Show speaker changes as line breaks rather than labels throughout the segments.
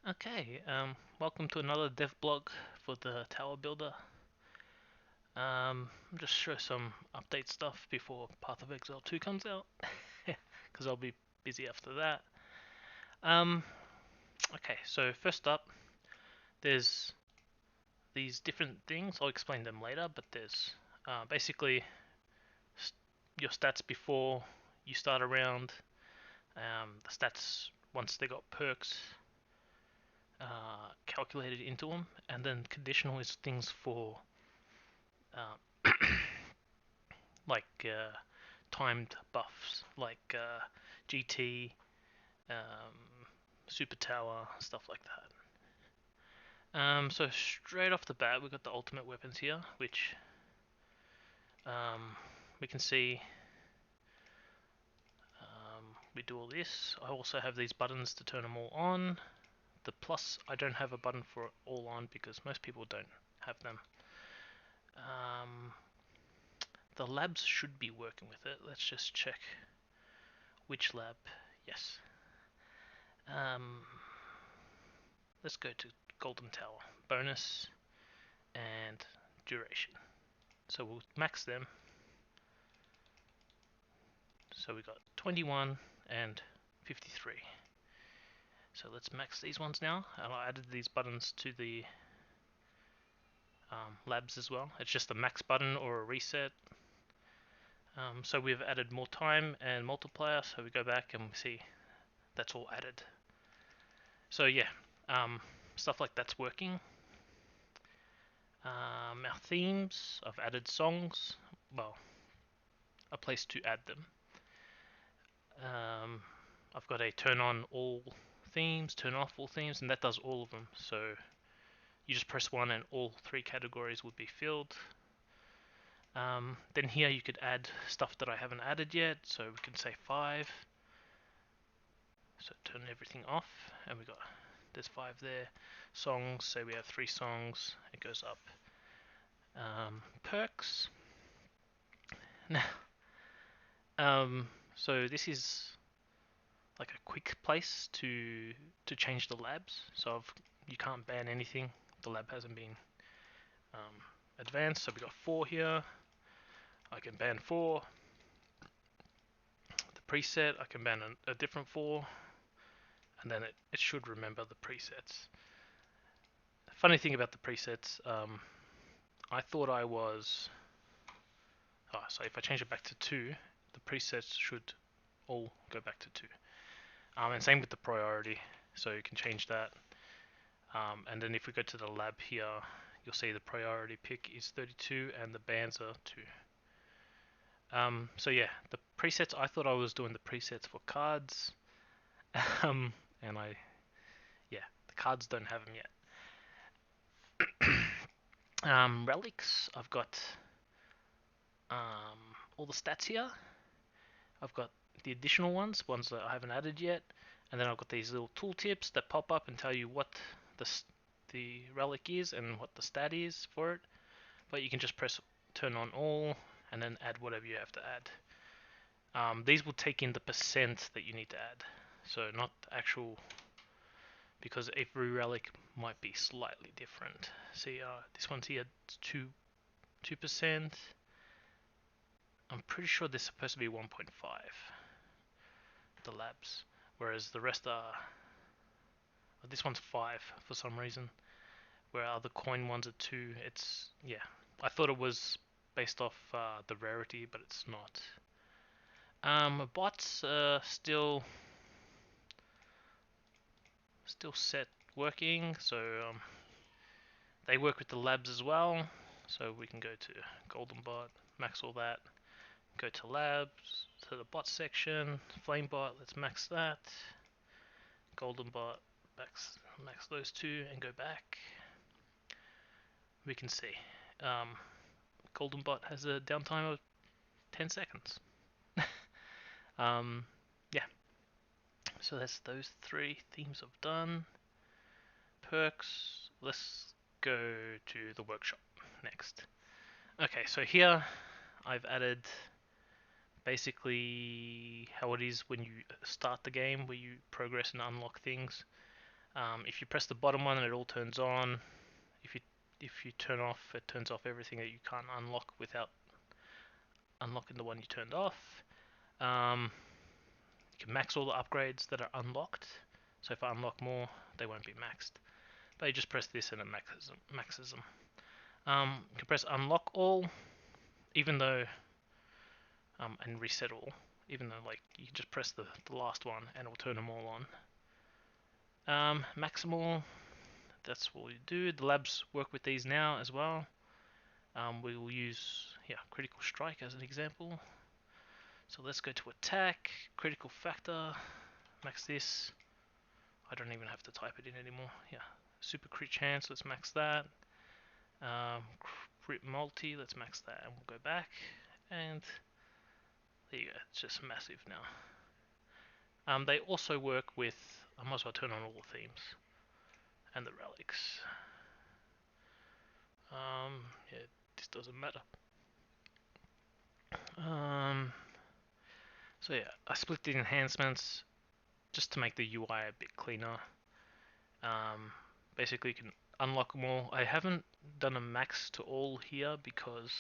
Okay, welcome to another dev blog for the Tower Builder. Just show some update stuff before Path of Exile 2 comes out, because I'll be busy after that. Um, okay, so first up, there's these different things. I'll explain them later, but there's basically your stats before you start a round, the stats once they got perks calculated into them, and then conditional is things for uh, like timed buffs, like GT, Super Tower, stuff like that. So straight off the bat, we've got the ultimate weapons here, which um, we can see we do all this. I also have these buttons to turn them all on. The plus, I don't have a button for it all on because most people don't have them. Um, the labs should be working with it. Let's just check which lab. Yes. Um, let's go to Golden Tower. Bonus and duration. So we'll max them. So we got 21 and 53. So let's max these ones now. And I added these buttons to the labs as well. It's just a max button or a reset. So we've added more time and multiplier. So we go back and we see that's all added. So yeah, stuff like that's working. Our themes, I've added songs. Well, a place to add them. I've got a turn on all themes, turn off all themes, and that does all of them. So you just press one and all three categories would be filled. Then here you could add stuff that I haven't added yet, so we can say 5. So turn everything off, and we got there's 5 there. Songs, say we have 3 songs, it goes up. Perks. Now, so this is like a quick place to change the labs. So you can't ban anything. The lab hasn't been advanced. So we got 4 here. I can ban 4. The preset, I can ban a different 4, and then it should remember the presets. The funny thing about the presets, I thought I was. So if I change it back to 2, the presets should all go back to 2. And same with the priority, so you can change that. And then if we go to the lab here, you'll see the priority pick is 32 and the bans are 2. So yeah, the presets, I thought I was doing the presets for cards, and yeah, the cards don't have them yet. Relics, I've got all the stats here. I've got the additional ones that I haven't added yet, and then I've got these little tooltips that pop up and tell you what the relic is and what the stat is for it. But you can just press turn on all and then add whatever you have to add. These will take in the percent that you need to add, so not actual, because every relic might be slightly different. See, this one's here, 2%. I'm pretty sure this is supposed to be 1.5, the labs, whereas the rest are. This one's 5 for some reason, where other coin ones are 2. It's yeah. I thought it was based off the rarity, but it's not. Bots still set working, so they work with the labs as well. So we can go to Golden Bot, max all that. Go to labs, to the bot section, Flame Bot. Let's max that. Golden Bot, max those 2, and go back. We can see Golden Bot has a downtime of 10 seconds. Yeah, so that's those 3 themes I've done. Perks, let's go to the workshop next. Okay, so here I've added basically how it is when you start the game, where you progress and unlock things. If you press the bottom one, it all turns on. If you turn off, it turns off everything that you can't unlock without unlocking the one you turned off. You can max all the upgrades that are unlocked. So if I unlock more, they won't be maxed. But you just press this and it maxes them. You can press unlock all, even though, and reset all, even though like you can just press the last one and it'll turn them all on. Maximal, that's what we do. The labs work with these now as well. We will use critical strike as an example. So let's go to attack, critical factor, max this. I don't even have to type it in anymore. Yeah, super crit chance, let's max that. Crit multi, let's max that, and we'll go back. And there you go, it's just massive now. They also work with, I might as well turn on all the themes and the relics. Yeah, this doesn't matter. So yeah, I split the enhancements just to make the UI a bit cleaner. Basically, you can unlock more. I haven't done a max to all here because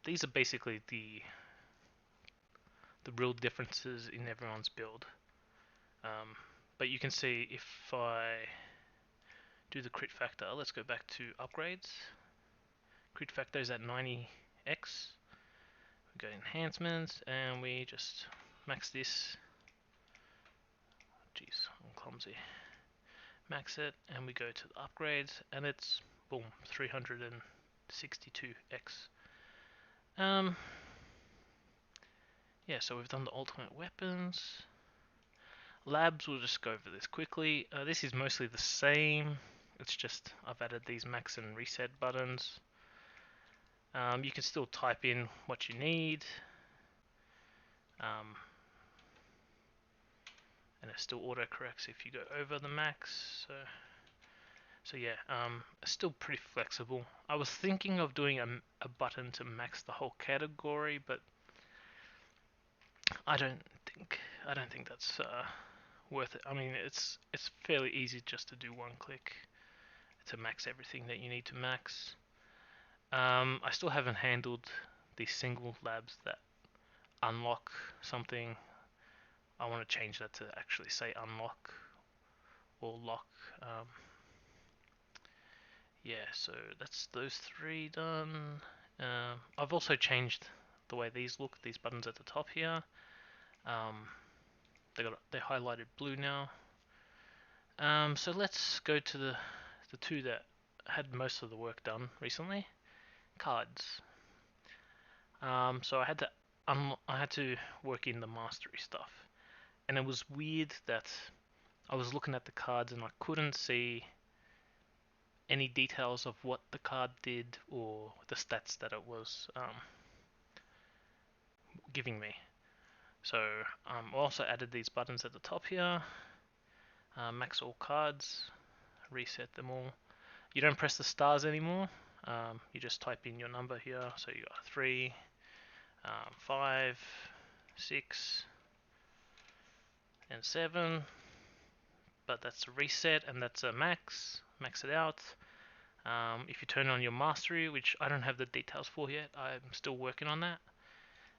these are basically the real differences in everyone's build. But you can see if I do the crit factor, let's go back to upgrades. Crit factor is at 90x. We go enhancements and we just max this. Jeez, I'm clumsy. Max it and we go to the upgrades and it's boom, 362x. Yeah, so we've done the ultimate weapons. Labs, we'll just go over this quickly. This is mostly the same. It's just I've added these max and reset buttons. You can still type in what you need. And it still autocorrects if you go over the max. So yeah, it's still pretty flexible. I was thinking of doing a button to max the whole category, but I don't think that's worth it. I mean, it's fairly easy just to do one click to max everything that you need to max. I still haven't handled these single labs that unlock something. I want to change that to actually say unlock or lock. Yeah, so that's those three done. I've also changed the way these look. These buttons at the top here. They're highlighted blue now. So let's go to the two that had most of the work done recently. Cards. So I had to work in the mastery stuff, and it was weird that I was looking at the cards and I couldn't see any details of what the card did or the stats that it was giving me. So I also added these buttons at the top here. Max all cards, reset them all. You don't press the stars anymore. You just type in your number here. So you got 3, 5, 6, and 7. But that's a reset and that's a max. Max it out. If you turn on your mastery, which I don't have the details for yet, I'm still working on that.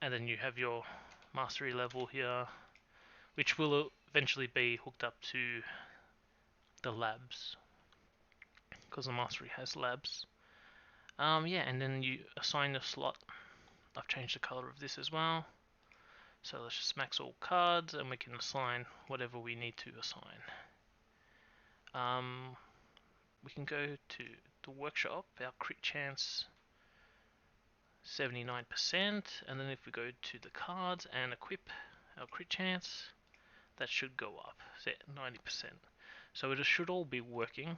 And then you have your mastery level here, which will eventually be hooked up to the labs, because the mastery has labs. Yeah, and then you assign a slot. I've changed the color of this as well. So let's just max all cards, and we can assign whatever we need to assign. We can go to the workshop, our crit chance 79%, and then if we go to the cards and equip our crit chance, that should go up, say 90%. So it should all be working.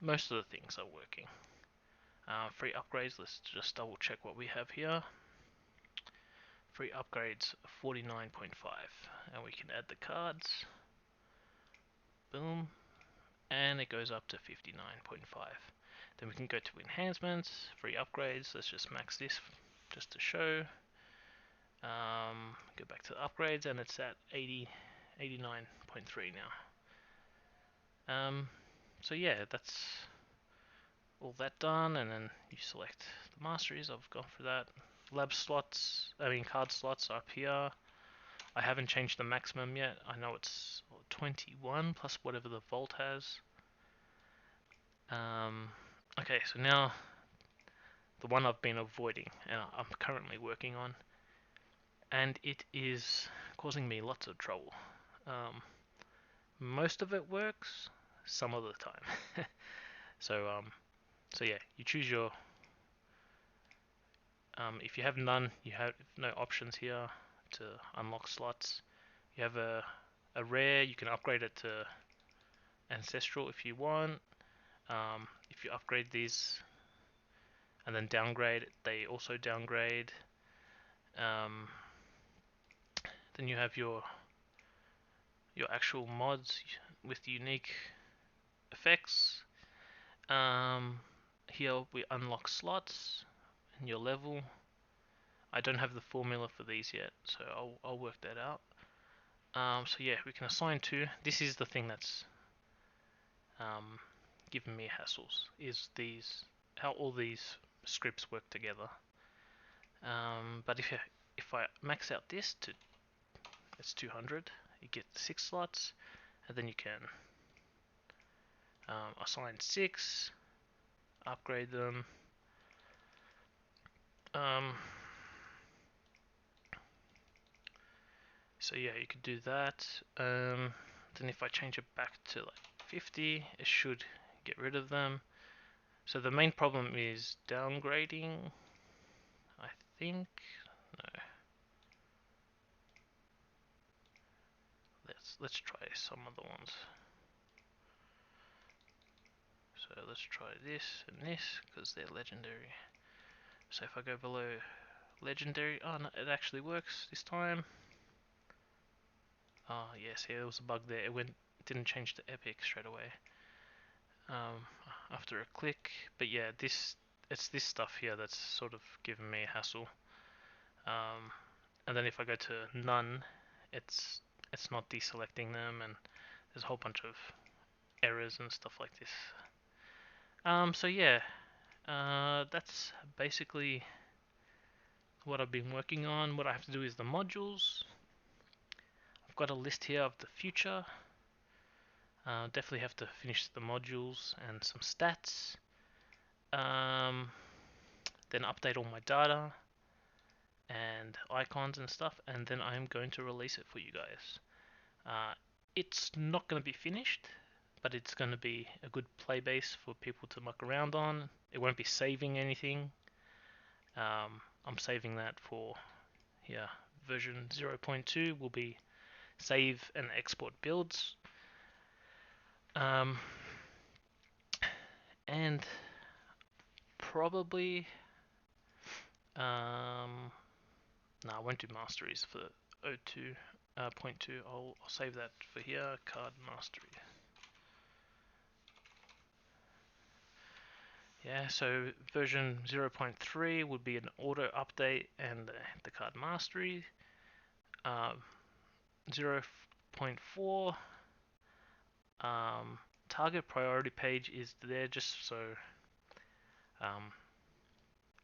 Most of the things are working. Free upgrades, let's just double check what we have here. Free upgrades 49.5, and we can add the cards. Boom, and it goes up to 59.5. Then we can go to enhancements, free upgrades. Let's just max this just to show. Go back to the upgrades, and it's at 89.3 now. So yeah, that's all that done, and then you select the masteries. I've gone for that. Card slots are up here. I haven't changed the maximum yet. I know it's 21 plus whatever the vault has. Okay, so now the one I've been avoiding and I'm currently working on, and it is causing me lots of trouble. Most of it works, some of the time. So yeah, you choose your. If you have none, you have no options here to unlock slots. You have a rare, you can upgrade it to ancestral if you want. If you upgrade these and then downgrade, they also downgrade. Um, then you have your actual mods with unique effects. Here we unlock slots and your level. I don't have the formula for these yet, so I'll work that out. So yeah, we can assign two. This is the thing that's giving me hassles, is how all these scripts work together. But if I max out this to it's 200, you get 6 slots, and then you can assign 6, upgrade them. So yeah, you could do that. Then if I change it back to like 50, it should get rid of them. So the main problem is downgrading, I think. No. Let's try some other ones. So let's try this and this because they're legendary. So if I go below legendary, oh no, it actually works this time. Oh yes, yeah, there was a bug there. It didn't change to epic straight away. After a click, but yeah, it's this stuff here that's sort of giving me a hassle. And then if I go to none, it's not deselecting them, and there's a whole bunch of errors and stuff like this. So yeah, that's basically what I've been working on. What I have to do is the modules. I've got a list here of the future. Definitely have to finish the modules and some stats. Then update all my data and icons and stuff, and then I'm going to release it for you guys. It's not going to be finished, but it's going to be a good play base for people to muck around on. It won't be saving anything. I'm saving that for here. Version 0.2 will be save and export builds. And probably no, I won't do masteries for 02.2. I'll save that for here. Card mastery. Yeah, so version 0.3 would be an auto update and the card mastery. 0.4 target priority page is there just so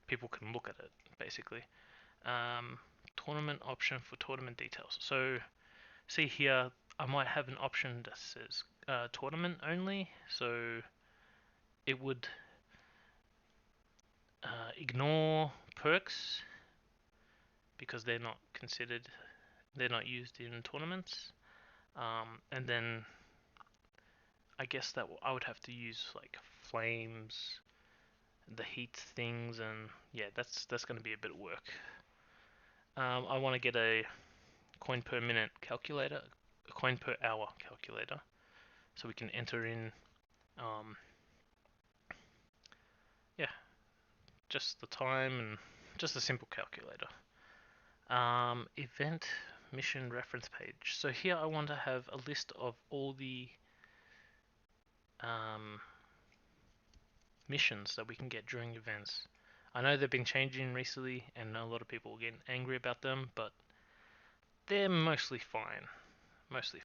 people can look at it, basically. Tournament option for tournament details. So see here, I might have an option that says tournament only, so it would ignore perks because they're not used in tournaments. And then I guess that I would have to use like flames, the heat things, and yeah, that's going to be a bit of work. I want to get a coin per minute calculator, a coin per hour calculator, so we can enter in, yeah, just the time and just a simple calculator. Event mission reference page. So here I want to have a list of all the missions that we can get during events. I know they've been changing recently, and a lot of people are getting angry about them, but they're mostly fine. Mostly